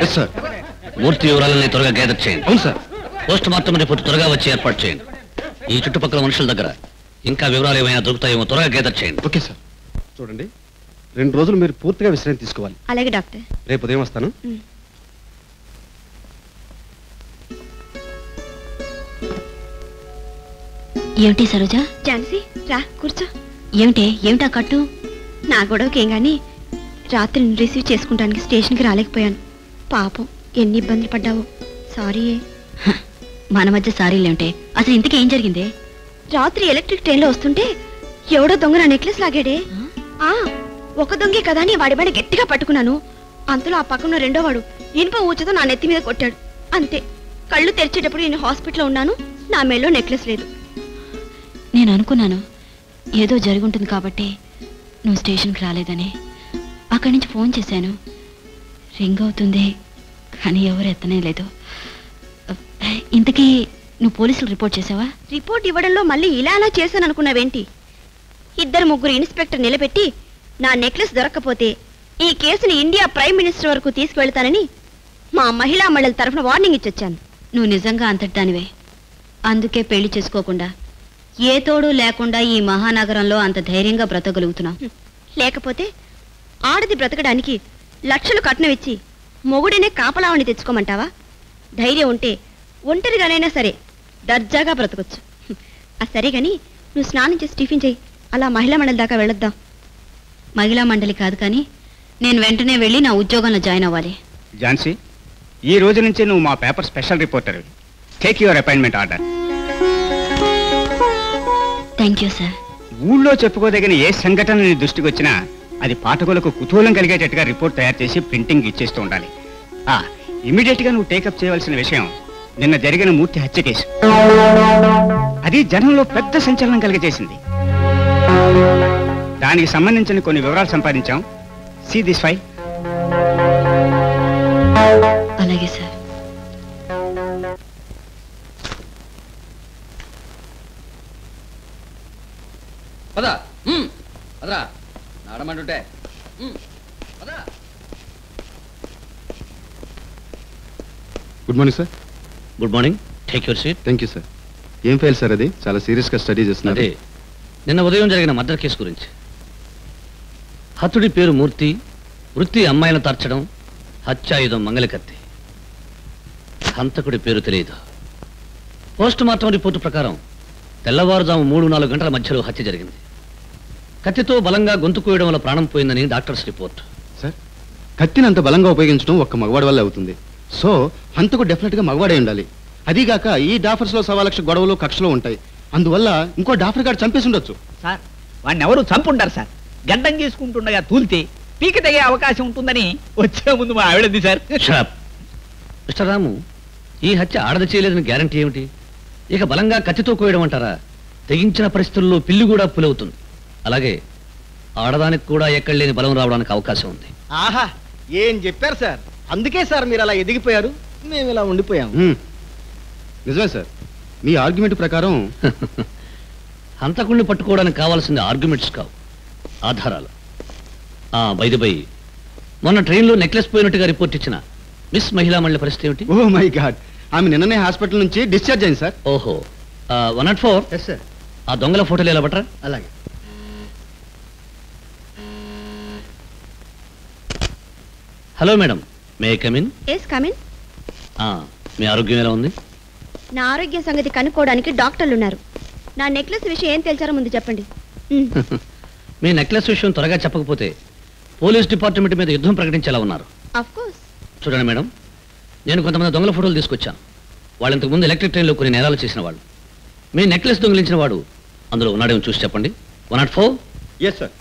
Yes sir. మూర్తి వివరాలని త్వరగా gather చేయండి. అవును సార్. పోస్ట్ మార్టం రిపోర్ట్ త్వరగా వచ్చి ఏర్పాటు చేయండి. ఈ చుట్టుపక్కల మనుషుల దగ్గర ఇంకా వివరాలు ఏమైనా దొరుకుతాయేమో త్వరగా గ్యాదర్ చేయండి. Okay sir. చూడండి, 2 రోజులు మీరు పూర్తిగా విశ్రాంతి తీసుకోవాలి. అలాగే డాక్టర్. రేపు ఉదయం వస్తాను. ఏమిటి సరోజ? ఝాన్సీ రా కూర్చో. ఏమిటా కట్టు? నా గొడవకేం గాని రాత్రి రిసీవ్ చేసుకుంటానికి స్టేషన్కి రాలేకపోయాను. పాపం ఎన్ని ఇబ్బందులు పడ్డావో. సారీ. మన మధ్య సారీలేమిటే? అసలు ఇంతకీ ఏం జరిగిందే? రాత్రి ఎలక్ట్రిక్ ట్రైన్లో వస్తుంటే ఎవడో దొంగ నా నెక్లెస్ లాగాడే. ఒక దొంగే కదా అని వాడి బడి గట్టిగా పట్టుకున్నాను. అంతలో ఆ పక్కన రెండో వాడు ఇనుప ఊచతో నా నెత్తి మీద కొట్టాడు. అంతే. కళ్ళు తెరిచేటప్పుడు నేను హాస్పిటల్లో ఉన్నాను. నా మెల్లో నెక్లెస్ లేదు. నేను అనుకున్నాను ఏదో జరుగుంటుంది కాబట్టి నువ్వు స్టేషన్కి రాలేదని. అక్కడి నుంచి ఫోన్ చేశాను. రింగ్ అవుతుంది కానీ ఎవరు ఎత్తనే లేదు. ఇంతకీ నువ్వు పోలీసులు రిపోర్ట్ చేసావా? రిపోర్ట్ ఇవ్వడంలో మళ్ళీ ఇలా అలా చేశాను అనుకున్నావేంటి? 2-3 ఇన్స్పెక్టర్ నిలబెట్టి నా నెక్లెస్ దొరక్కపోతే ఈ కేసుని ఇండియా ప్రైమ్ మినిస్టర్ వరకు తీసుకువెళ్తానని మా మహిళా మండలి తరఫున వార్నింగ్ ఇచ్చొచ్చాను. నువ్వు నిజంగా అంతటిదానివే. అందుకే పెళ్లి చేసుకోకుండా ఏ తోడు లేకుండా ఈ మహానగరంలో అంత ధైర్యంగా బ్రతకగలుగుతున్నావు. లేకపోతే ఆడది బ్రతకడానికి లక్షలు కట్నం ఇచ్చి మొగుడినే కాపలావని తెచ్చుకోమంటావా? ధైర్యం ఉంటే ఒంటరిగానైనా సరే దర్జాగా బ్రతకొచ్చు. సరే గాని నువ్వు స్నానం చేసి టిఫిన్ చేయి. అలా మహిళా మండలి దాకా వెళ్ళొద్దాం. మహిళా మండలి కాదు కానీ నేను వెంటనే వెళ్ళి నా ఉద్యోగంలో జాయిన్ అవ్వాలి. ఝాన్సీ, ఈ రోజు నుంచి నువ్వు మా paper special reporter. Take your appointment order. Thank you sir. ఊళ్ళో చెప్పుకోదగిన ఏ సంఘటన నీ దృష్టికి వచ్చినా అది పాఠకులకు కుతూహలం కలిగేటట్టుగా రిపోర్ట్ తయారు చేసి ప్రింటింగ్ ఇచ్చేస్తూ ఉండాలి. ఇమీడియట్ గా నువ్వు టేకప్ చేయవలసిన విషయం నిన్న జరిగిన మూర్తి హత్య కేసు. అది జనంలో పెద్ద సంచలనం కలిగజేసింది. దానికి సంబంధించిన కొన్ని వివరాలు సంపాదించాం. See this file. అలాగే సార్. పదా పదరా నాడమంటుంటే. Good morning sir. Good morning. Take your seat. Thank you sir. ఏం ఫైల్ సార్? అది చాలా సీరియస్గా స్టడీ చేస్తున్నారు. అదే నిన్న ఉదయం జరిగిన మర్డర్ కేసు గురించి. హతుడి పేరు మూర్తి, వృత్తి అమ్మాయిలను తార్చడం, హత్యాయుధం మంగళకత్తి. హంతకుడి పేరు తెలియదు. పోస్ట్ మార్టం రిపోర్టు ప్రకారం తెల్లవారుజాము 3-4 గంటల మధ్యలో హత్య జరిగింది. కత్తితో బలంగా గొంతు కోయడం వల్ల ప్రాణం పోయిందని డాక్టర్స్ రిపోర్ట్. సార్, కత్తిని అంత బలంగా ఉపయోగించడం ఒక్క మగవాడి వల్ల అవుతుంది. సో హంతకు డెఫినెట్గా మగవాడే ఉండాలి. అదీగాక ఈ డాఫర్స్లో 1,00,000 గొడవలు కక్షలు ఉంటాయి. అందువల్ల ఇంకో డాఫర్ గారు చంపేసి ఉండొచ్చు. సార్, వాడిని ఎవరు చంపుంటారు సార్. గడ్డం గీసుకుంటుండగా తూలితే పీక తెగే అవకాశం ఉంటుందని వచ్చే ముందు మా ఆవిడది సార్. మిస్టర్ రాము, ఈ హత్య ఆడది చేయలేదని గ్యారంటీ ఏమిటి? ఇక బలంగా కత్తితో కోయడం అంటారా? తెగించిన పరిస్థితుల్లో పిల్లి కూడా పులవుతుంది. అలాగే ఆడదానికి కూడా ఎక్కడ లేని బలం రావడానికి అవకాశం ఉంది. ఆహా, ఏం చెప్పారు సార్. అందుకే సార్ మీరు అలా ఎదిగిపోయారు, మేము ఇలా ఉండిపోయాం. నిజమే సార్. మీ ఆర్గ్యుమెంట్ ప్రకారం హంతకుణ్ణి పట్టుకోవడానికి కావాల్సిన ఆర్గ్యుమెంట్స్ కావు, ఆధారాలు. బై ది బై, మొన్న ట్రైన్లో నెక్లెస్ పోయినట్టుగా రిపోర్ట్ ఇచ్చిన మిస్ మహిళా మండలి పరిస్థితి ఏమిటి? ఓ మై గాడ్, ఆమె నిన్ననే హాస్పిటల్ నుంచి డిశ్చార్జ్ అయింది సార్. ఓహో, 104. Yes sir. ఆ దొంగల ఫోటోలు ఎలా పట్టరా? అలాగే. Hello madam, may come in? Yes come in. మీ ఆరోగ్యం ఎలా ఉంది? నా ఆరోగ్య సంగతి కనుక్కోవడానికి డాక్టర్లు ఉన్నారు. నా నెక్లెస్ విషయం ఏం తెలిసారో ముందు చెప్పండి. మీ నెక్లెస్ విషయం త్వరగా చెప్పకపోతే పోలీస్ డిపార్ట్మెంట్ మీద యుద్ధం ప్రకటించేలా ఉన్నారు. Of course. చూడండి మేడం, నేను కొంతమంది దొంగల ఫోటోలు తీసుకొచ్చాను. వాళ్ళు ఇంతకు ముందు ఎలక్ట్రిక్ ట్రైన్లో కొన్ని నేరాలు చేసిన వాళ్ళు. మీ నెక్లెస్ దొంగిలించిన వాడు అందులో ఉన్నాడేమో చూసి చెప్పండి. 104. Yes sir.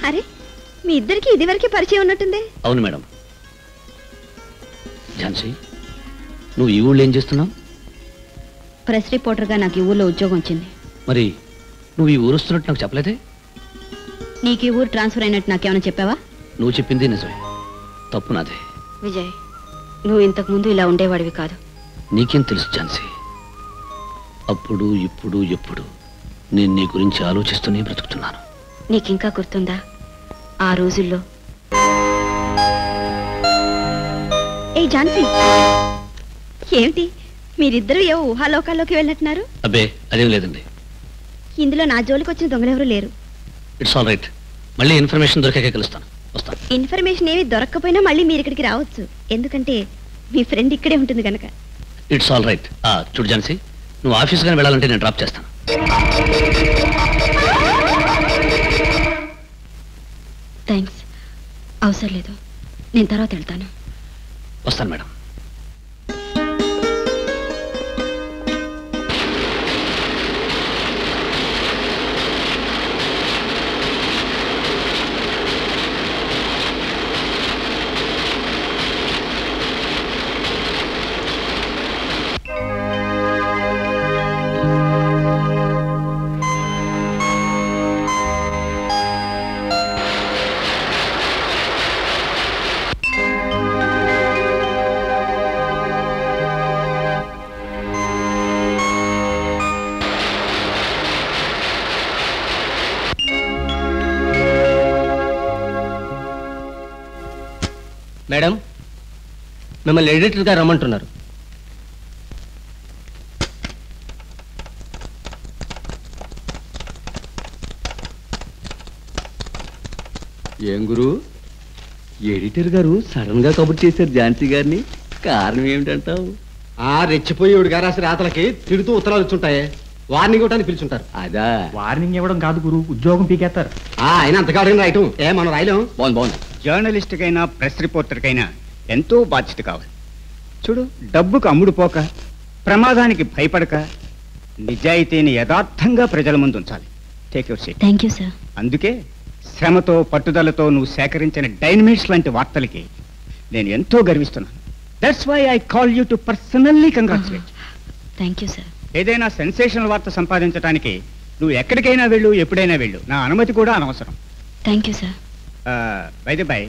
అరే, మీ ఇద్దరికి ఇదివరకే పరిచయం ఉన్నట్టుంది. అవును మేడం. ఝాన్సీ, నువ్వు ఈ ఊళ్ళో ఏం చేస్తున్నావు? ప్రెస్ రిపోర్టర్గా నాకు ఈ ఊళ్ళో ఉద్యోగం వచ్చింది. మరి నువ్వు ఈ ఊరు వస్తున్నట్టు నాకు చెప్పలేదే? నీకు ఈ ఊరు ట్రాన్స్ఫర్ అయినట్టు నాకేమైనా చెప్పావా? నువ్వు చెప్పింది నిజమే, తప్పు నాదే. విజయ్, నువ్వు ఇంతకు ముందు ఇలా ఉండేవాడివి కాదు. నీకేం తెలుసు ఝాన్సీ? అప్పుడు ఇప్పుడు ఎప్పుడు నేను నీ గురించి ఆలోచిస్తూనే బ్రతుకుతున్నాను. నీకింకా గుర్తుందా ఆ రోజుల్లో? ఏ ఝాన్సీ, ఏమిటి మీరిద్దరూ ఏ ఊహాలోకాల్లోకి వెళ్ళినట్టున్నారు? అబ్బే అదేం లేదండి. ఇందులో నా జోలికి వచ్చిన దొంగలెవరూ లేరు. It's all right. మళ్ళీ ఇన్ఫర్మేషన్ దొరికాకే కలుస్తాను. వస్తాను. ఇన్ఫర్మేషన్ ఏమి దొరక్కపోయినా మళ్ళీ మీరు ఇక్కడికి రావచ్చు, ఎందుకంటే మీ ఫ్రెండ్ ఇక్కడే ఉంటుంది కనుక. It's all right. చూడు ఝాన్సీ, నువ్వు ఆఫీస్ గానీ వెళ్ళాలంటే నేను డ్రాప్ చేస్తాను. థ్యాంక్స్, అవసరం లేదు, నేను తర్వాత వెళ్తాను. వస్తాను మేడం. మేడం, మిమ్మల్ని ఎడిటర్ గారు రమ్మంటున్నారు. ఏం గురు, ఎడిటర్ గారు సడన్ గా కబుర్ చేశారు ఝాన్సీ గారిని, కారణం ఏమిటంటావు? రెచ్చిపోయేవాడు గారాసి రాతలకి తిడుతూ ఉత్తరాలు వచ్చుంటాయి, వార్నింగ్ ఇవ్వడానికి పిలుచుంటారు. అదా వార్నింగ్ ఇవ్వడం కాదు గురు, ఉద్యోగం పీకేస్తారు. ఆయన అంతగా రాయటం మనం రాయలేం. బాగుంది. జర్నలిస్ట్కైనా ప్రెస్ రిపోర్టర్కైనా ఎంతో బాధ్యత కావాలి. చూడు, డబ్బుకు అమ్ముడుపోక, ప్రమాదానికి భయపడక, నిజాయితీని యథార్థంగా ప్రజల ముందు ఉంచాలి. Take your seat. Thank you sir. అందుకే శ్రమతో పట్టుదలతో నువ్వు సేకరించిన డైనమిట్స్ లాంటి వార్తలకి నేను ఎంతో గర్విస్తున్నాను. That's why I call you to personally congratulate. Thank you sir. ఏదైనా సెన్సేషనల్ వార్త సంపాదించడానికి నువ్వు ఎక్కడికైనా వెళ్ళు, ఎప్పుడైనా వెళ్ళు, నా అనుమతి కూడా అనవసరం. Thank you sir. By the by,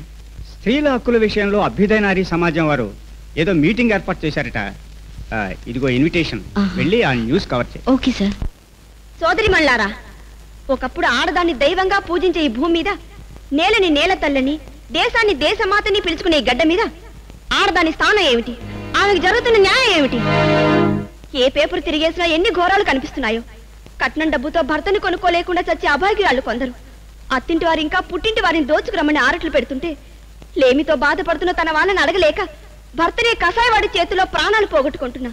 స్త్రీల హక్కుల విషయంలో అభ్యుదయనారీ సమాజం వారు ఏదో మీటింగ్ ఏర్పాటు చేశారట. ఇదిగో ఇన్విటేషన్, వెళ్ళి ఆ న్యూస్ కవర్ చేయి. Okay sir. సోదరి మళ్ళారా, ఒకప్పుడు ఆడదాన్ని దైవంగా పూజించే ఈ భూమి మీద, నేలని నేల తల్లని, దేశాన్ని దేశమాతని పిలుచుకునే ఈ గడ్డ మీద ఆడదాని స్థానం ఏమిటి? ఆమెకు జరుగుతున్న న్యాయం ఏమిటి? ఏ పేపర్ తిరిగేసినా ఎన్ని ఘోరాలు కనిపిస్తున్నాయో. కట్నం డబ్బుతో భర్తని కొనుక్కోలేకుండా చచ్చే అభాగ్యురాళ్ళు కొందరు. అత్తింటి వారు ఇంకా పుట్టింటి వారిని దోచుకురమ్మని ఆరట్లు పెడుతుంటే లేమితో బాధపడుతున్న తన వాళ్ళని అడగలేక భర్తనే కసాయవాడి చేతిలో ప్రాణాలు పోగొట్టుకుంటున్నా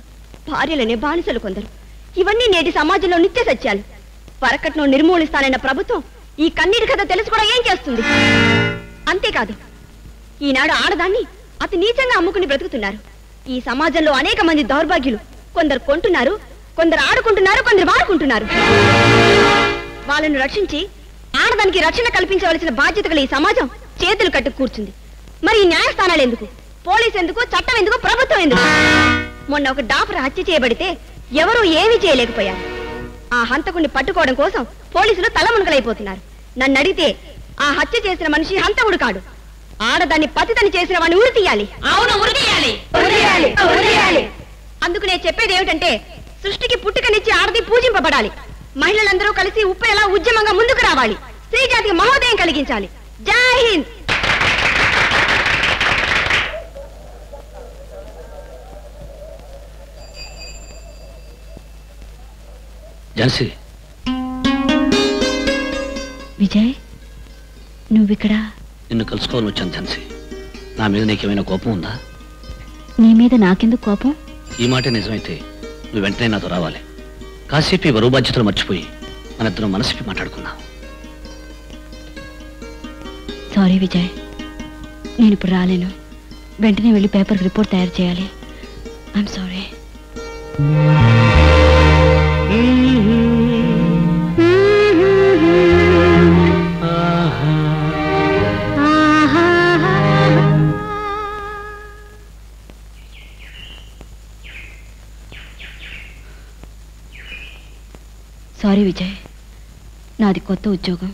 భార్యలనే బానిసలు కొందరు. ఇవన్నీ నేటి సమాజంలో నిత్య సత్యాలు. వరకట్నం నిర్మూలిస్తానన్న ప్రభుత్వం ఈ కన్నీటి కథ తెలుసు కూడా ఏం చేస్తుంది? అంతేకాదు, ఈనాడు ఆడదాన్ని అతి నీచంగా అమ్ముకుని బ్రతుకుతున్నారు. ఈ సమాజంలో అనేక మంది దౌర్భాగ్యులు, కొందరు కొంటున్నారు, కొందరు ఆడుకుంటున్నారు, కొందరు వాడుకుంటున్నారు. వాళ్ళను రక్షించి ఆడదానికి రక్షణ కల్పించవలసిన బాధ్యత గల ఈ సమాజం చేతులు కట్టు కూర్చుంది. మరి ఈ న్యాయస్థానాలు ఎందుకు? పోలీసు ఎందుకు? చట్టం ఎందుకు? ప్రభుత్వం ఎందుకు? మొన్న ఒక డాక్టర్ హత్య చేయబడితే ఎవరూ ఏమీ చేయలేకపోయారు. ఆ హంతకుణ్ణి పట్టుకోవడం కోసం పోలీసులు తలమునకలైపోతున్నారు. నన్ను అడిగితే ఆ హత్య చేసిన మనిషి హంతకుడు కాడు, ఆడదాన్ని పతితని చేసిన వాడిని ఉరి తీయాలి. అవును, ఉరి తీయాలి, ఉరి తీయాలి, ఉరి తీయాలి. అందుకు నేను చెప్పేది ఏమిటంటే, సృష్టికి పుట్టుకనిచ్చి ఆడది పూజింపబడాలి. మహిళలందరూ కలిసి ఉప్పెలా ఉద్యమంగా ముందుకు రావాలి. స్త్రీ జాతికి మహోదయం కలిగించాలి. జై హింద్. ఝాన్సీ, విజయ్, నువ్విక్కడ? నిన్ను కలుసుకోవాలని వచ్చాను ఝాన్సీ. నా మీద నీకేమైనా కోపం ఉందా? నీ మీద నాకెందుకు కోపం? ఈ మాట నిజమైతే నువ్వు వెంటనే నాతో రావాలి. కాసేపు ఈ బరువు బాధ్యతలు మర్చిపోయి మన ఇద్దరం మనసుకి మాట్లాడుకుందాం. సారీ విజయ్, నేను ఇప్పుడు రాలేను. వెంటనే వెళ్ళి పేపర్ రిపోర్ట్ తయారు చేయాలి. I'm sorry. సారీ విజయ్, నాది కొత్త ఉద్యోగం.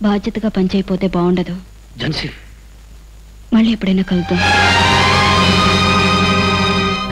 బాధ్యతగా పనిచేయపోతే బాగుండదు. ఝాన్సీ, మళ్ళీ ఎప్పుడైనా కలుద్దాం.